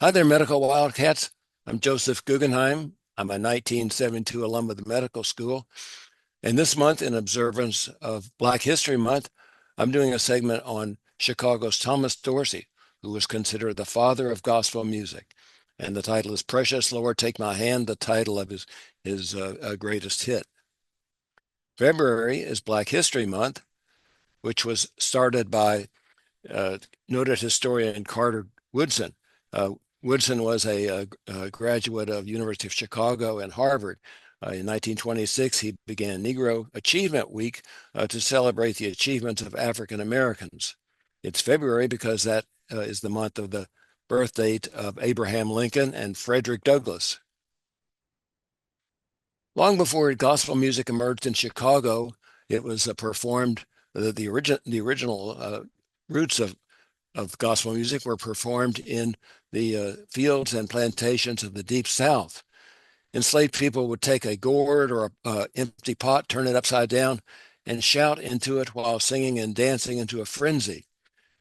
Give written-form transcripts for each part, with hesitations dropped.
Hi there, Medical Wildcats. I'm Joseph Guggenheim. I'm a 1972 alum of the medical school. And this month, in observance of Black History Month, I'm doing a segment on Chicago's Thomas Dorsey, who was considered the father of gospel music. And the title is Precious Lord, Take My Hand, the title of his greatest hit. February is Black History Month, which was started by uh, noted historian Carter Woodson. Uh, Woodson was a graduate of University of Chicago and Harvard. In 1926, he began Negro Achievement Week to celebrate the achievements of African Americans. It's February because that is the month of the birth date of Abraham Lincoln and Frederick Douglass. Long before gospel music emerged in Chicago, it was performed. The original roots of gospel music were performed in the fields and plantations of the Deep South. Enslaved people would take a gourd or a empty pot, turn it upside down, and shout into it while singing and dancing into a frenzy.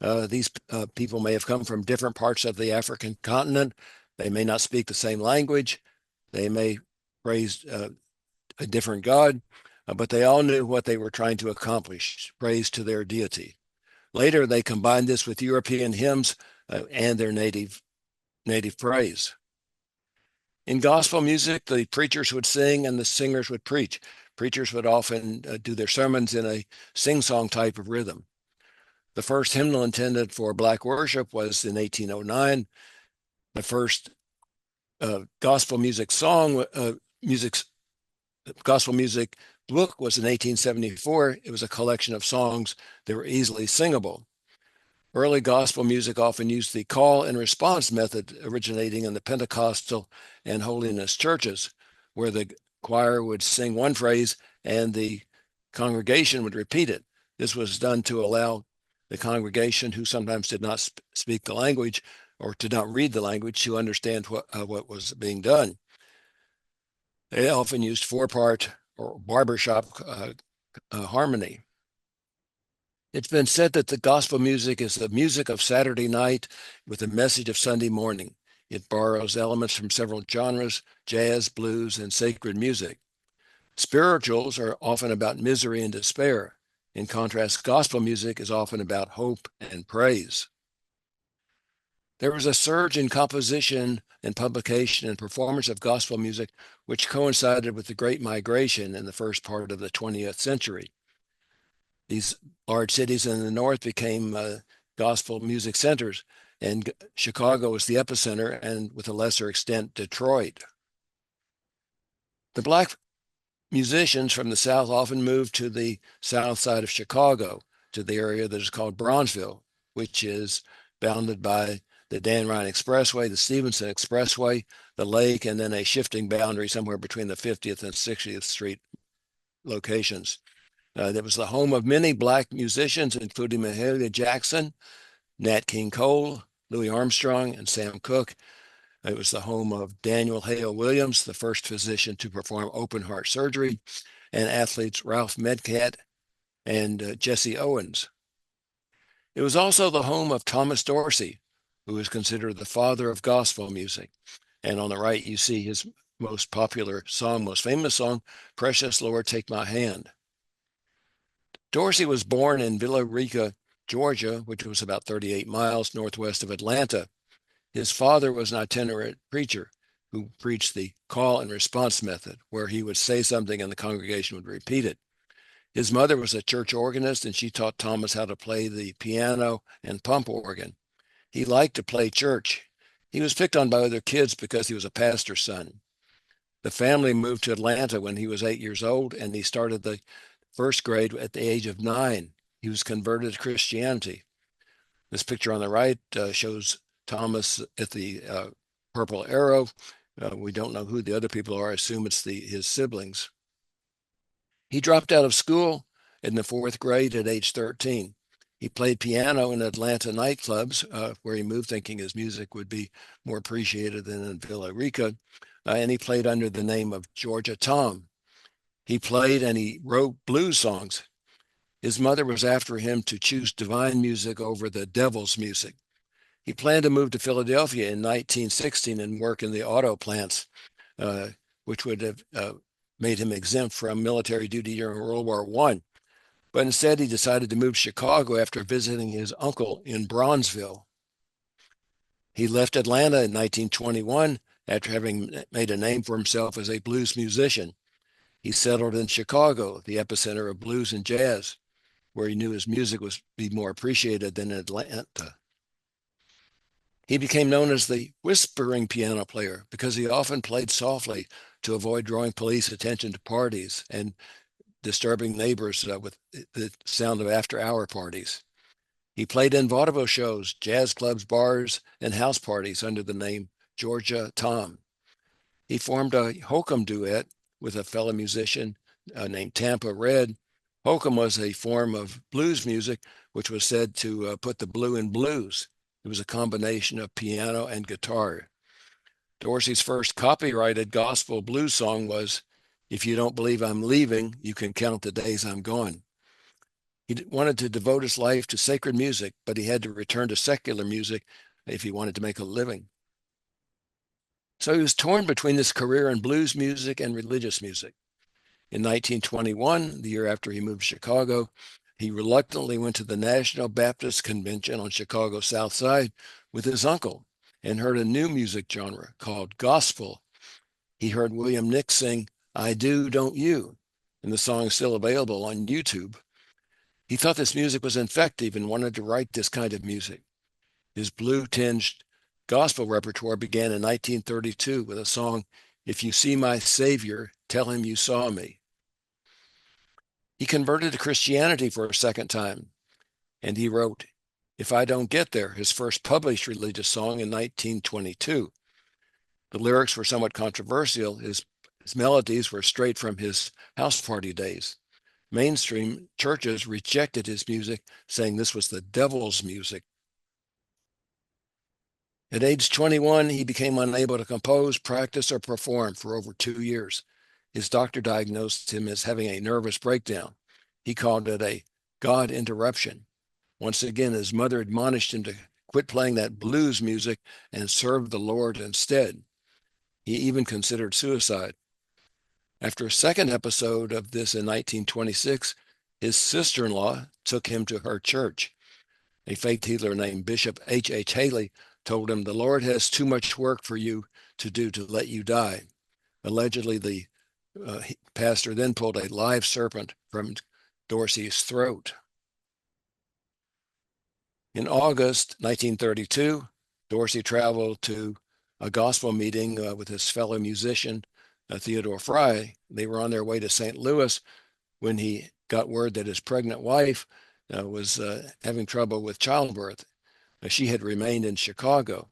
These people may have come from different parts of the African continent. They may not speak the same language. They may praise a different God, but they all knew what they were trying to accomplish, praise to their deity. Later, they combined this with European hymns and their native praise. In gospel music, the preachers would sing and the singers would preach. Preachers would often do their sermons in a sing-song type of rhythm. The first hymnal intended for Black worship was in 1809. The first gospel music song, gospel music book was in 1874. It was a collection of songs that were easily singable. Early gospel music often used the call and response method, originating in the Pentecostal and holiness churches, where the choir would sing one phrase and the congregation would repeat it. This was done to allow the congregation, who sometimes did not speak the language or did not read the language, to understand what was being done. They often used four-part or barbershop harmony. It's been said that the gospel music is the music of Saturday night with a message of Sunday morning. It borrows elements from several genres, jazz, blues, and sacred music. Spirituals are often about misery and despair. In contrast, gospel music is often about hope and praise. There was a surge in composition and publication and performance of gospel music, which coincided with the Great Migration in the first part of the 20th century. These large cities in the north became gospel music centers, and Chicago was the epicenter, and with a lesser extent, Detroit. The Black musicians from the South often moved to the south side of Chicago, to the area that is called Bronzeville, which is bounded by the Dan Ryan Expressway, the Stevenson Expressway, the lake, and then a shifting boundary somewhere between the 50th and 60th Street locations. It was the home of many Black musicians, including Mahalia Jackson, Nat King Cole, Louis Armstrong, and Sam Cooke. It was the home of Daniel Hale Williams, the first physician to perform open heart surgery, and athletes Ralph Medcat and Jesse Owens. It was also the home of Thomas Dorsey, who is considered the father of gospel music. And on the right, you see his most popular song, most famous song, Precious Lord, Take My Hand. Dorsey was born in Villa Rica, Georgia, which was about 38 miles northwest of Atlanta. His father was an itinerant preacher who preached the call and response method, where he would say something and the congregation would repeat it. His mother was a church organist, and she taught Thomas how to play the piano and pump organ. He liked to play church. He was picked on by other kids because he was a pastor's son. The family moved to Atlanta when he was 8 years old, and he started the first grade at the age of 9. He was converted to Christianity. This picture on the right shows Thomas at the Purple Arrow. We don't know who the other people are. I assume it's his siblings. He dropped out of school in the 4th grade at age 13. He played piano in Atlanta nightclubs, where he moved thinking his music would be more appreciated than in Villa Rica. And he played under the name of Georgia Tom. He played and he wrote blues songs. His mother was after him to choose divine music over the devil's music. He planned to move to Philadelphia in 1916 and work in the auto plants, uh, which would have made him exempt from military duty during World War I. But instead, he decided to move to Chicago after visiting his uncle in Bronzeville. He left Atlanta in 1921 after having made a name for himself as a blues musician. He settled in Chicago, the epicenter of blues and jazz, where he knew his music was be more appreciated than in Atlanta. He became known as the whispering piano player because he often played softly to avoid drawing police attention to parties and disturbing neighbors with the sound of after-hour parties. He played in vaudeville shows, jazz clubs, bars, and house parties under the name Georgia Tom. He formed a hokum duet with a fellow musician named Tampa Red. Hokum was a form of blues music which was said to put the blue in blues. It was a combination of piano and guitar. Dorsey's first copyrighted gospel blues song was, "If you don't believe I'm leaving, you can count the days I'm gone." He wanted to devote his life to sacred music, but he had to return to secular music if he wanted to make a living. So he was torn between his career in blues music and religious music. In 1921, the year after he moved to Chicago, he reluctantly went to the National Baptist Convention on Chicago's South Side with his uncle and heard a new music genre called gospel. He heard William Nix sing, "I Do, Don't You," and the song is still available on YouTube. He thought this music was effective and wanted to write this kind of music. His blue-tinged gospel repertoire began in 1932 with a song, "If You See My Savior, Tell Him You Saw Me." He converted to Christianity for a second time, and he wrote "If I Don't Get There," his first published religious song, in 1922. The lyrics were somewhat controversial. His melodies were straight from his house party days. Mainstream churches rejected his music, saying this was the devil's music. At age 21, he became unable to compose, practice, or perform for over 2 years. His doctor diagnosed him as having a nervous breakdown. He called it a God interruption. Once again, his mother admonished him to quit playing that blues music and serve the Lord instead. He even considered suicide. After a second episode of this in 1926, his sister-in-law took him to her church. A faith healer named Bishop H. Haley told him, "The Lord has too much work for you to do to let you die." Allegedly, the pastor then pulled a live serpent from Dorsey's throat. In August 1932, Dorsey traveled to a gospel meeting with his fellow musician, Theodore Fry. They were on their way to St. Louis when he got word that his pregnant wife was having trouble with childbirth. She had remained in Chicago.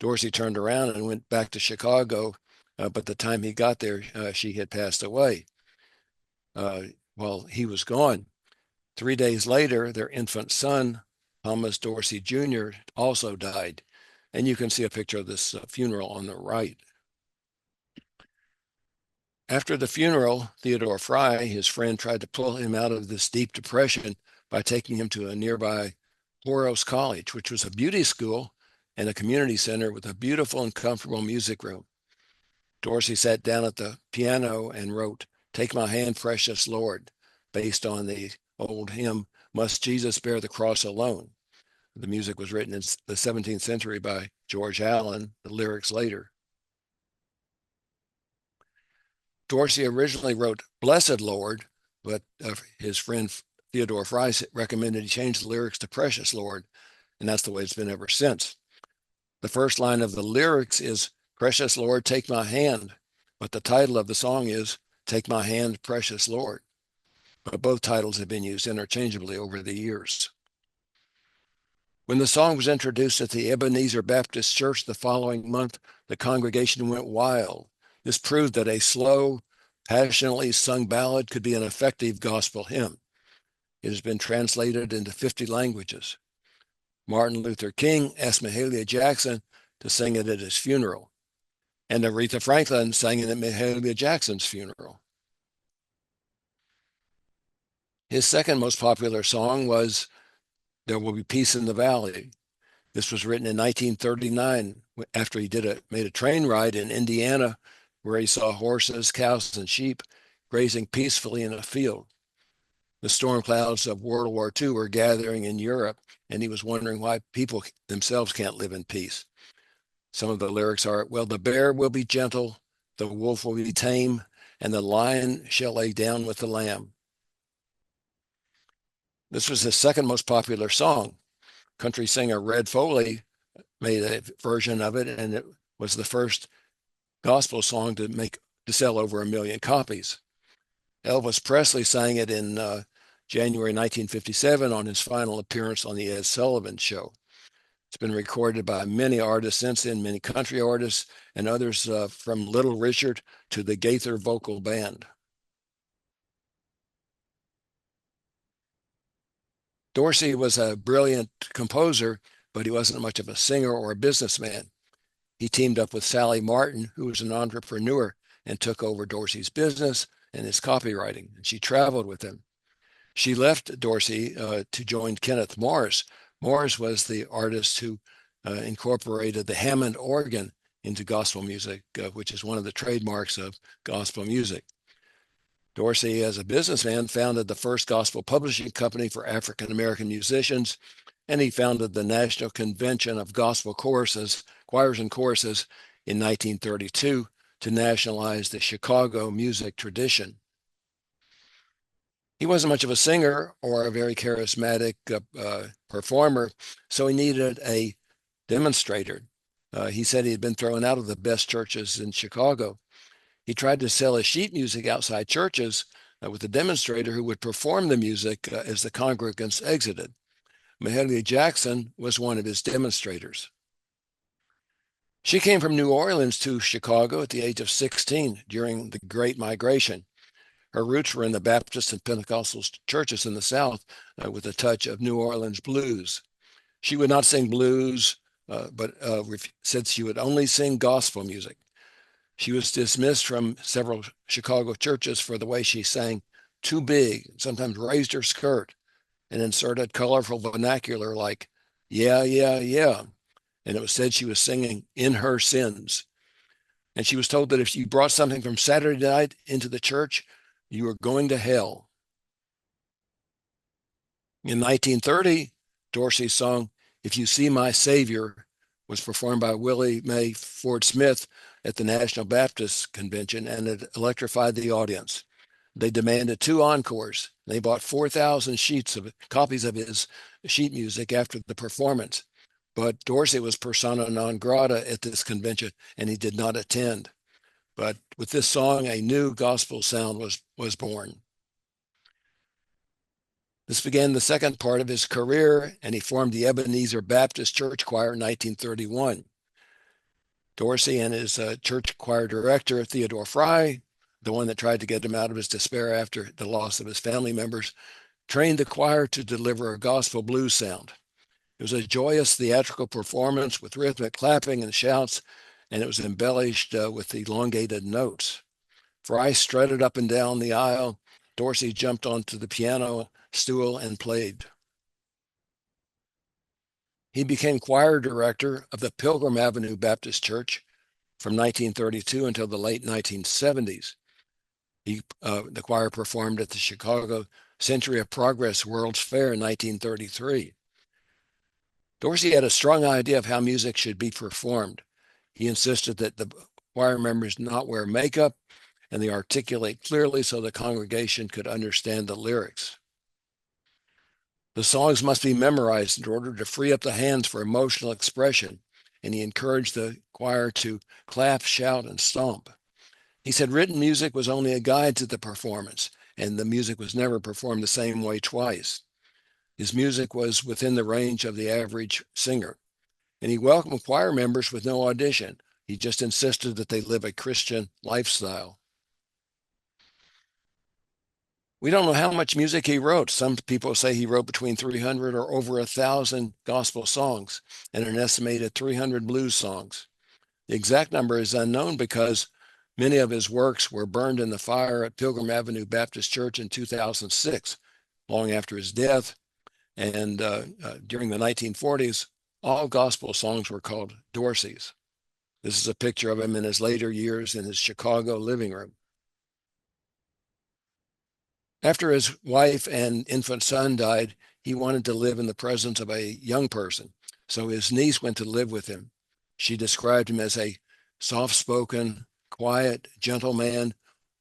Dorsey turned around and went back to Chicago, but the time he got there, she had passed away while he was gone. 3 days later, their infant son, Thomas Dorsey Jr., also died. And you can see a picture of this funeral on the right. After the funeral, Theodore Fry, his friend, tried to pull him out of this deep depression by taking him to a nearby Horace College, which was a beauty school and a community center with a beautiful and comfortable music room. Dorsey sat down at the piano and wrote, "Take My Hand, Precious Lord," based on the old hymn, "Must Jesus Bear the Cross Alone?" The music was written in the 17th century by George Allen, the lyrics later. Dorsey originally wrote "Blessed Lord," but his friend Theodore Fry recommended he change the lyrics to "Precious Lord," and that's the way it's been ever since. The first line of the lyrics is, "Precious Lord, take my hand," but the title of the song is "Take My Hand, Precious Lord." But both titles have been used interchangeably over the years. When the song was introduced at the Ebenezer Baptist Church the following month, the congregation went wild. This proved that a slow, passionately sung ballad could be an effective gospel hymn. It has been translated into 50 languages. Martin Luther King asked Mahalia Jackson to sing it at his funeral, and Aretha Franklin sang it at Mahalia Jackson's funeral. His second most popular song was "There Will Be Peace in the Valley." This was written in 1939 after he made a train ride in Indiana where he saw horses, cows, and sheep grazing peacefully in a field. The storm clouds of World War II were gathering in Europe, and he was wondering why people themselves can't live in peace. Some of the lyrics are, well, the bear will be gentle, the wolf will be tame, and the lion shall lay down with the lamb. This was his second most popular song. Country singer Red Foley made a version of it, and it was the first gospel song to sell over 1 million copies. Elvis Presley sang it in January 1957 on his final appearance on the Ed Sullivan Show. It's been recorded by many artists since then, many country artists and others from Little Richard to the Gaither Vocal Band. Dorsey was a brilliant composer, but he wasn't much of a singer or a businessman. He teamed up with Sally Martin, who was an entrepreneur, and took over Dorsey's business and his copywriting. And she traveled with him. She left Dorsey to join Kenneth Morris. Morris was the artist who incorporated the Hammond organ into gospel music, which is one of the trademarks of gospel music. Dorsey, as a businessman, founded the first gospel publishing company for African-American musicians, and he founded the National Convention of Gospel Choirs and Choruses in 1932 to nationalize the Chicago music tradition. He wasn't much of a singer or a very charismatic performer, so he needed a demonstrator. He said he had been thrown out of the best churches in Chicago. He tried to sell his sheet music outside churches with a demonstrator who would perform the music as the congregants exited. Mahalia Jackson was one of his demonstrators. She came from New Orleans to Chicago at the age of 16 during the Great Migration. Her roots were in the Baptist and Pentecostal churches in the South with a touch of New Orleans blues. She would not sing blues, but said she would only sing gospel music. She was dismissed from several Chicago churches for the way she sang too big, sometimes raised her skirt and inserted colorful vernacular like, yeah, yeah, yeah. And it was said she was singing in her sins. And she was told that if you brought something from Saturday night into the church, you were going to hell. In 1930, Dorsey's song, If You See My Savior, was performed by Willie Mae Ford Smith at the National Baptist Convention, and it electrified the audience. They demanded 2 encores. They bought 4,000 copies of his sheet music after the performance. But Dorsey was persona non grata at this convention, and he did not attend. But with this song, a new gospel sound was born. This began the second part of his career, and he formed the Ebenezer Baptist Church Choir in 1931. Dorsey and his church choir director, Theodore Fry, the one that tried to get him out of his despair after the loss of his family members, trained the choir to deliver a gospel blues sound. It was a joyous theatrical performance with rhythmic clapping and shouts, and it was embellished with elongated notes. Fry strutted up and down the aisle. Dorsey jumped onto the piano stool and played. He became choir director of the Pilgrim Avenue Baptist Church from 1932 until the late 1970s. The choir performed at the Chicago Century of Progress World's Fair in 1933. Dorsey had a strong idea of how music should be performed. He insisted that the choir members not wear makeup and they articulate clearly so the congregation could understand the lyrics. The songs must be memorized in order to free up the hands for emotional expression, and he encouraged the choir to clap, shout, and stomp. He said written music was only a guide to the performance, and the music was never performed the same way twice. His music was within the range of the average singer, and he welcomed choir members with no audition. He just insisted that they live a Christian lifestyle. We don't know how much music he wrote. Some people say he wrote between 300 or over 1,000 gospel songs and an estimated 300 blues songs. The exact number is unknown because many of his works were burned in the fire at Pilgrim Avenue Baptist Church in 2006, long after his death. And during the 1940s, All gospel songs were called Dorseys. This is a picture of him in his later years in his Chicago living room. After his wife and infant son died, he wanted to live in the presence of a young person, so his niece went to live with him. She described him as a soft-spoken, quiet, gentle man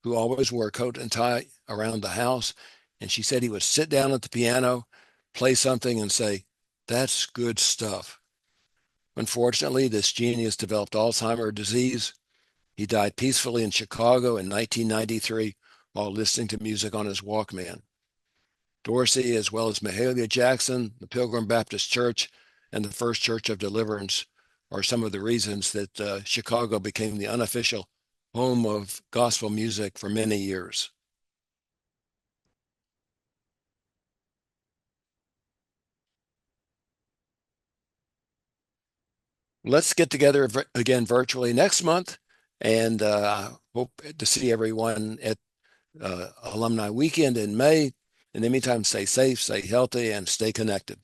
who always wore a coat and tie around the house, and she said he would sit down at the piano, play something, and say, "That's good stuff." Unfortunately, this genius developed Alzheimer's disease. He died peacefully in Chicago in 1993 while listening to music on his Walkman. Dorsey, as well as Mahalia Jackson, the Pilgrim Baptist Church, and the First Church of Deliverance are some of the reasons that Chicago became the unofficial home of gospel music for many years. Let's get together again virtually next month, and hope to see everyone at Alumni Weekend in May. In the meantime, stay safe, stay healthy, and stay connected.